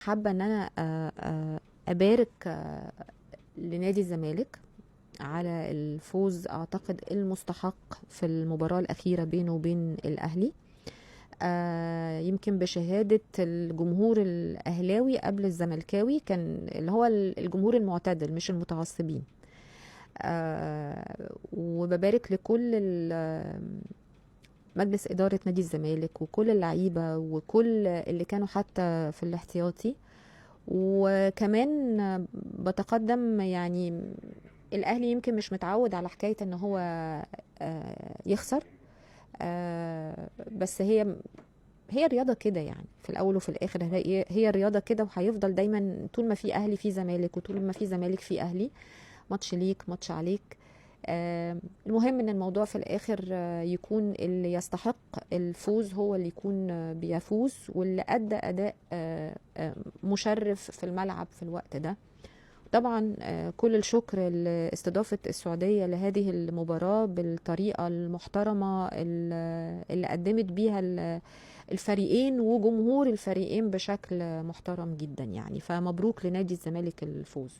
حابة ان انا ابارك لنادي الزمالك على الفوز اعتقد المستحق في المباراة الاخيرة بينه وبين الاهلي. يمكن بشهادة الجمهور الاهلاوي قبل الزملكاوي، كان اللي هو الجمهور المعتدل مش المتعصبين. وببارك لكل مجلس إدارة نادي الزمالك وكل اللعيبة وكل اللي كانوا حتى في الاحتياطي. وكمان بتقدم، يعني الاهلي يمكن مش متعود على حكايه ان هو يخسر. بس هي الرياضه كده، يعني في الاول وفي الاخر هي الرياضه كده، وهيفضل دايما طول ما في اهلي في زمالك، وطول ما في زمالك في اهلي. ماتش ليك ماتش عليك. المهم ان الموضوع في الاخر يكون اللي يستحق الفوز هو اللي يكون بيفوز، واللي ادى اداء مشرف في الملعب في الوقت ده. طبعا كل الشكر لاستضافة السعودية لهذه المباراة بالطريقة المحترمة اللي قدمت بيها الفريقين وجمهور الفريقين بشكل محترم جدا، يعني فمبروك لنادي الزمالك الفوز.